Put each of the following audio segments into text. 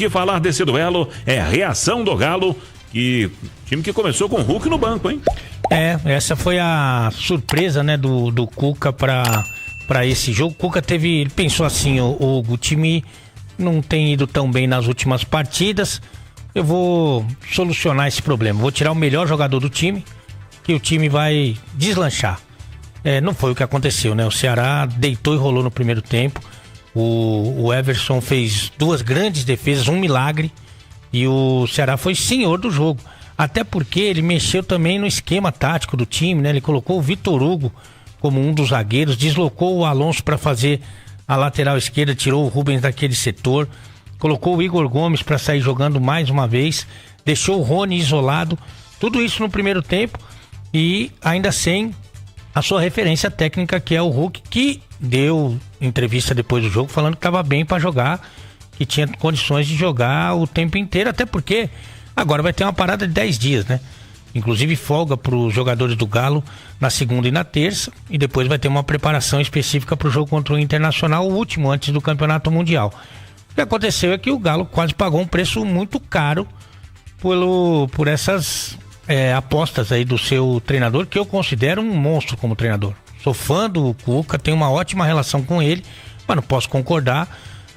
Que falar desse duelo é a reação do Galo, e time que começou com o Hulk no banco, hein? Essa foi a surpresa, né, do Cuca para esse jogo. O Cuca ele pensou assim, o time não tem ido tão bem nas últimas partidas, eu vou solucionar esse problema, vou tirar o melhor jogador do time, que o time vai deslanchar. Não foi o que aconteceu, né? O Ceará deitou e rolou no primeiro tempo. O Everson fez 2 grandes defesas, um milagre, e o Ceará foi senhor do jogo. Até porque ele mexeu também no esquema tático do time, né? Ele colocou o Vitor Hugo como um dos zagueiros, deslocou o Alonso para fazer a lateral esquerda, tirou o Rubens daquele setor, colocou o Igor Gomes para sair jogando mais uma vez, deixou o Rony isolado, tudo isso no primeiro tempo, e ainda sem a sua referência técnica, que é o Hulk, que deu entrevista depois do jogo falando que estava bem para jogar, que tinha condições de jogar o tempo inteiro, até porque agora vai ter uma parada de 10 dias, né? Inclusive folga para os jogadores do Galo na segunda e na terça, e depois vai ter uma preparação específica para o jogo contra o Internacional, o último antes do Campeonato Mundial. O que aconteceu é que o Galo quase pagou um preço muito caro por essas apostas aí do seu treinador, que eu considero um monstro como treinador. Sou fã do Cuca, tenho uma ótima relação com ele, mas não posso concordar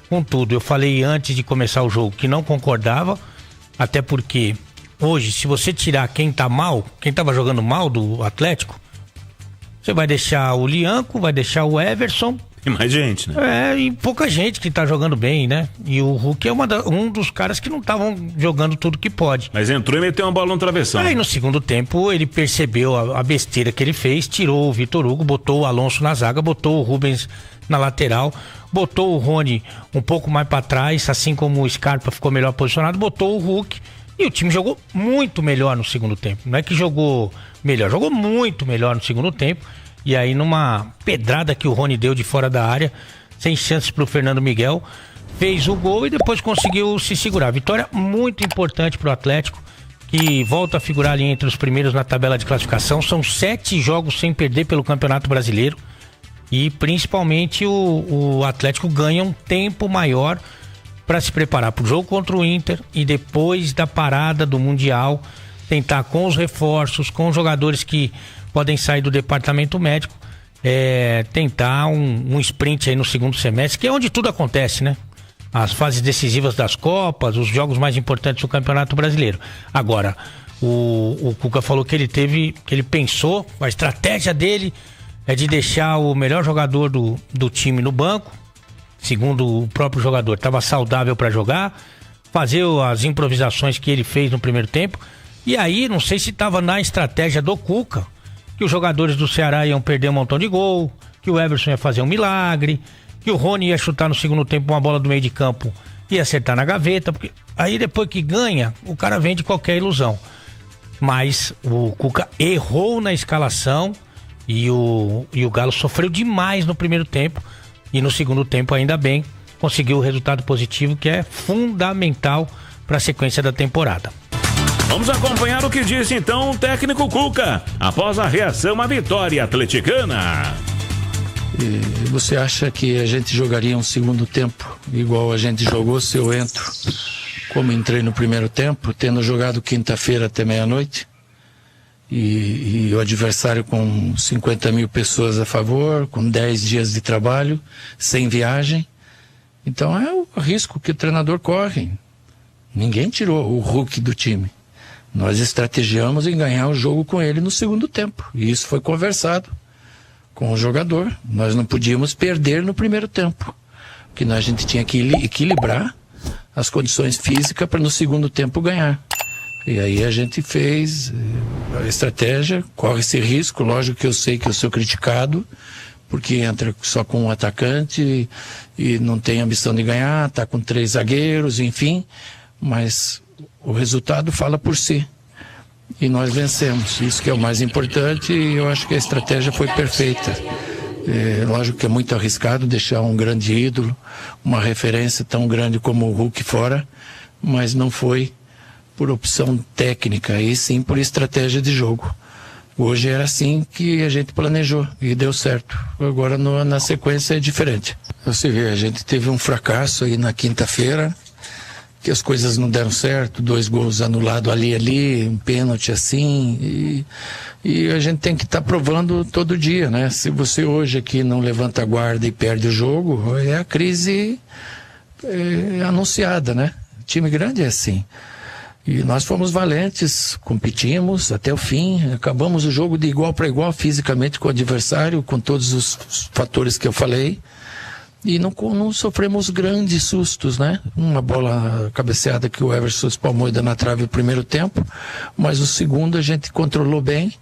com tudo. Eu falei antes de começar o jogo que não concordava, até porque hoje, se você tirar quem tá mal, quem tava jogando mal do Atlético, você vai deixar o Lianco, vai deixar o Everson. E mais gente, né? E pouca gente que tá jogando bem, né? E o Hulk é um dos caras que não estavam jogando tudo que pode. Mas entrou e meteu uma bola no travessão. Aí no segundo tempo ele percebeu a besteira que ele fez, tirou o Vitor Hugo, botou o Alonso na zaga, botou o Rubens na lateral, botou o Rony um pouco mais para trás, assim como o Scarpa ficou melhor posicionado, botou o Hulk. E o time jogou muito melhor no segundo tempo. Não é que jogou melhor, jogou muito melhor no segundo tempo. E aí numa pedrada que o Rony deu de fora da área, sem chances pro Fernando Miguel, fez o gol e depois conseguiu se segurar. Vitória muito importante pro Atlético, que volta a figurar ali entre os primeiros na tabela de classificação. São 7 jogos sem perder pelo Campeonato Brasileiro. E principalmente o Atlético ganha um tempo maior para se preparar para o jogo contra o Inter, e depois da parada do Mundial tentar com os reforços, com os jogadores que podem sair do departamento médico, tentar um sprint aí no segundo semestre, que é onde tudo acontece, né? As fases decisivas das Copas, os jogos mais importantes do Campeonato Brasileiro. Agora, o Cuca falou que ele pensou, a estratégia dele é de deixar o melhor jogador do time no banco, segundo o próprio jogador, estava saudável para jogar, fazer as improvisações que ele fez no primeiro tempo. E aí, não sei se estava na estratégia do Cuca, que os jogadores do Ceará iam perder um montão de gol, que o Everson ia fazer um milagre, que o Rony ia chutar no segundo tempo uma bola do meio de campo e acertar na gaveta, porque aí depois que ganha, o cara vende qualquer ilusão. Mas o Cuca errou na escalação e o Galo sofreu demais no primeiro tempo, e no segundo tempo, ainda bem, conseguiu o resultado positivo, que é fundamental para a sequência da temporada. Vamos acompanhar o que disse então o técnico Cuca após a reação à vitória atleticana. E você acha que a gente jogaria um segundo tempo igual a gente jogou se eu entro como entrei no primeiro tempo, tendo jogado quinta-feira até meia-noite, e o adversário com 50 mil pessoas a favor, com 10 dias de trabalho, sem viagem? Então é o risco que o treinador corre. Ninguém tirou o Hulk do time. Nós estrategiamos em ganhar o jogo com ele no segundo tempo. E isso foi conversado com o jogador. Nós não podíamos perder no primeiro tempo. Porque a gente tinha que equilibrar as condições físicas para no segundo tempo ganhar. E aí a gente fez a estratégia, corre esse risco. Lógico que eu sei que eu sou criticado, porque entra só com um atacante e não tem ambição de ganhar, está com 3 zagueiros, enfim. Mas o resultado fala por si. E nós vencemos. Isso que é o mais importante, e eu acho que a estratégia foi perfeita. Lógico que é muito arriscado deixar um grande ídolo, uma referência tão grande como o Hulk fora, mas não foi por opção técnica, e sim por estratégia de jogo. Hoje era assim que a gente planejou e deu certo. Agora na sequência é diferente. Você vê, a gente teve um fracasso aí na quinta-feira, que as coisas não deram certo, 2 gols anulados ali, um pênalti assim, e a gente tem que estar provando todo dia, né? Se você hoje aqui não levanta a guarda e perde o jogo, é a crise anunciada, né? Time grande é assim. E nós fomos valentes, competimos até o fim, acabamos o jogo de igual para igual fisicamente com o adversário, com todos os fatores que eu falei, e não sofremos grandes sustos, né? Uma bola cabeceada que o Everson espalmou na trave no primeiro tempo, mas o segundo a gente controlou bem.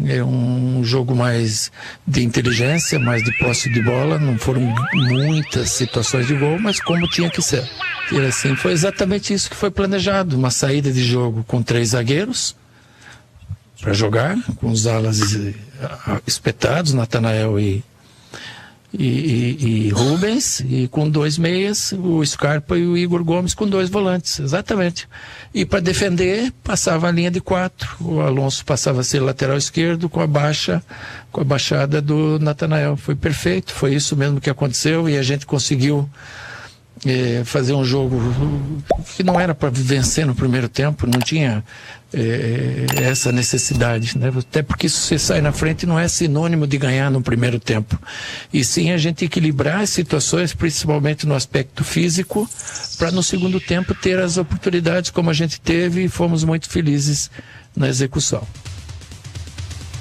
É um jogo mais de inteligência, mais de posse de bola, não foram muitas situações de gol, mas como tinha que ser. E assim, foi exatamente isso que foi planejado, uma saída de jogo com 3 zagueiros para jogar, com os alas espetados, Natanael e Rubens, e com 2 meias, o Scarpa e o Igor Gomes com 2 volantes, exatamente. E para defender, passava a linha de 4, o Alonso passava a ser lateral esquerdo com a baixada do Natanael. Foi perfeito, foi isso mesmo que aconteceu, e a gente conseguiu fazer um jogo que não era para vencer no primeiro tempo, não tinha essa necessidade, né? Até porque se você sai na frente não é sinônimo de ganhar no primeiro tempo, e sim a gente equilibrar as situações, principalmente no aspecto físico, para no segundo tempo ter as oportunidades como a gente teve, e fomos muito felizes na execução.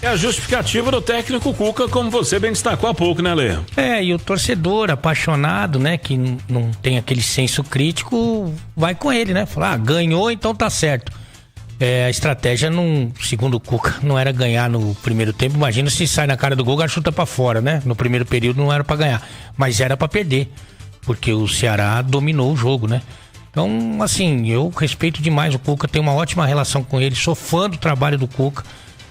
É a justificativa do técnico Cuca, como você bem destacou há pouco, né, Lê? E o torcedor apaixonado, né, que não tem aquele senso crítico, vai com ele, né? Falar, ganhou, então tá certo. A estratégia, segundo o Cuca, não era ganhar no primeiro tempo. Imagina se sai na cara do gol, chuta pra fora, né? No primeiro período não era pra ganhar, mas era pra perder, porque o Ceará dominou o jogo, né? Então, assim, eu respeito demais o Cuca, tenho uma ótima relação com ele, sou fã do trabalho do Cuca.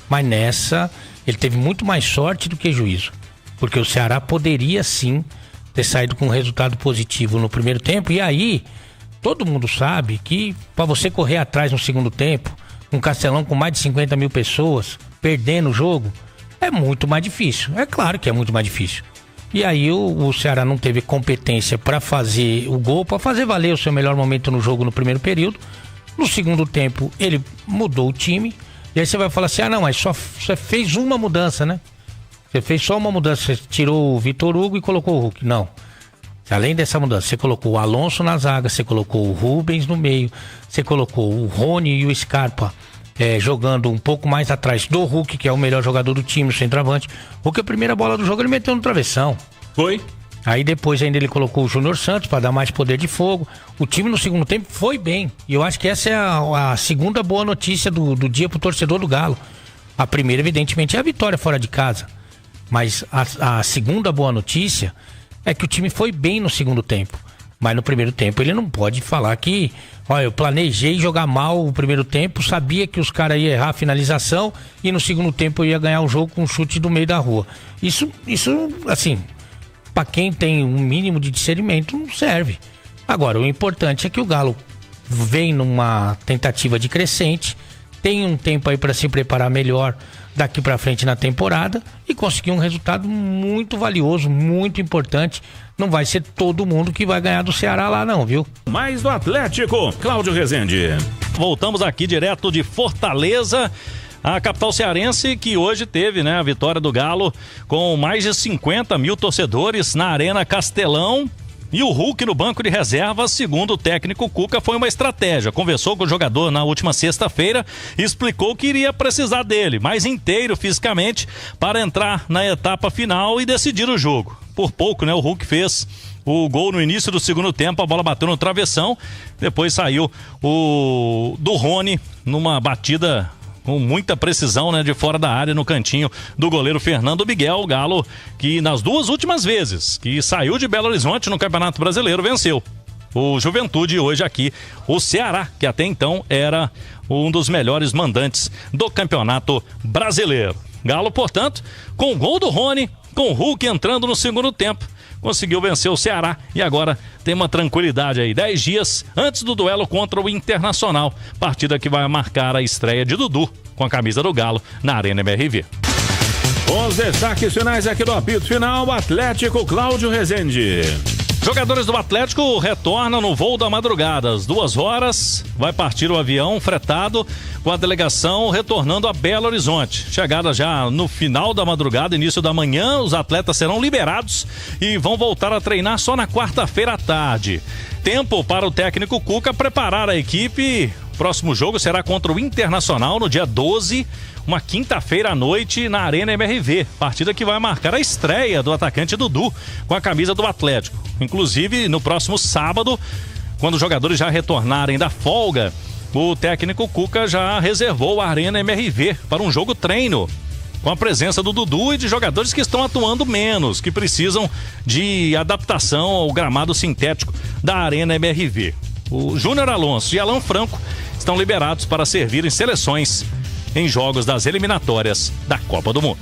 Mas nessa, ele teve muito mais sorte do que juízo. Porque o Ceará poderia sim ter saído com um resultado positivo no primeiro tempo. E aí, todo mundo sabe que para você correr atrás no segundo tempo, um Castelão com mais de 50 mil pessoas, perdendo o jogo, é muito mais difícil. É claro que é muito mais difícil. E aí o Ceará não teve competência para fazer o gol, para fazer valer o seu melhor momento no jogo no primeiro período. No segundo tempo, ele mudou o time. E aí você vai falar assim, não, mas você fez uma mudança, né? Você fez só uma mudança, você tirou o Vitor Hugo e colocou o Hulk. Não. Além dessa mudança, você colocou o Alonso na zaga, você colocou o Rubens no meio, você colocou o Rony e o Scarpa jogando um pouco mais atrás do Hulk, que é o melhor jogador do time, o centroavante. Porque a primeira bola do jogo ele meteu no travessão. Foi? Aí depois ainda ele colocou o Júnior Santos para dar mais poder de fogo. O time no segundo tempo foi bem. E eu acho que essa é a segunda boa notícia do dia pro torcedor do Galo. A primeira, evidentemente, é a vitória fora de casa. Mas a segunda boa notícia é que o time foi bem no segundo tempo. Mas no primeiro tempo ele não pode falar que... Olha, eu planejei jogar mal o primeiro tempo, sabia que os caras iam errar a finalização e no segundo tempo eu ia ganhar o jogo com um chute do meio da rua. Isso assim... Para quem tem um mínimo de discernimento, não serve. Agora, o importante é que o Galo vem numa tentativa de crescente, tem um tempo aí para se preparar melhor daqui para frente na temporada e conseguir um resultado muito valioso, muito importante. Não vai ser todo mundo que vai ganhar do Ceará lá não, viu? Mais do Atlético, Cláudio Rezende. Voltamos aqui direto de Fortaleza, a capital cearense, que hoje teve, né, a vitória do Galo com mais de 50 mil torcedores na Arena Castelão. E o Hulk no banco de reserva, segundo o técnico Cuca, foi uma estratégia. Conversou com o jogador na última sexta-feira e explicou que iria precisar dele, mais inteiro fisicamente, para entrar na etapa final e decidir o jogo. Por pouco, né, o Hulk fez o gol no início do segundo tempo, a bola bateu no travessão, depois saiu o do Rony numa batida com muita precisão, né, de fora da área, no cantinho do goleiro Fernando Miguel. O Galo, que nas duas últimas vezes que saiu de Belo Horizonte no Campeonato Brasileiro, venceu o Juventude, e hoje aqui o Ceará, que até então era um dos melhores mandantes do Campeonato Brasileiro. Galo, portanto, com o gol do Rony, com o Hulk entrando no segundo tempo, conseguiu vencer o Ceará e agora tem uma tranquilidade aí, 10 dias antes do duelo contra o Internacional, partida que vai marcar a estreia de Dudu com a camisa do Galo na Arena MRV. Os destaques finais aqui do apito final, Atlético, Cláudio Rezende. Jogadores do Atlético retornam no voo da madrugada. Às 2 horas vai partir o avião fretado com a delegação retornando a Belo Horizonte. Chegada já no final da madrugada, início da manhã, os atletas serão liberados e vão voltar a treinar só na quarta-feira à tarde. Tempo para o técnico Cuca preparar a equipe. O próximo jogo será contra o Internacional no dia 12, uma quinta-feira à noite na Arena MRV. Partida que vai marcar a estreia do atacante Dudu com a camisa do Atlético. Inclusive, no próximo sábado, quando os jogadores já retornarem da folga, o técnico Cuca já reservou a Arena MRV para um jogo treino, com a presença do Dudu e de jogadores que estão atuando menos, que precisam de adaptação ao gramado sintético da Arena MRV. O Júnior Alonso e Alan Franco estão liberados para servir em seleções em jogos das eliminatórias da Copa do Mundo.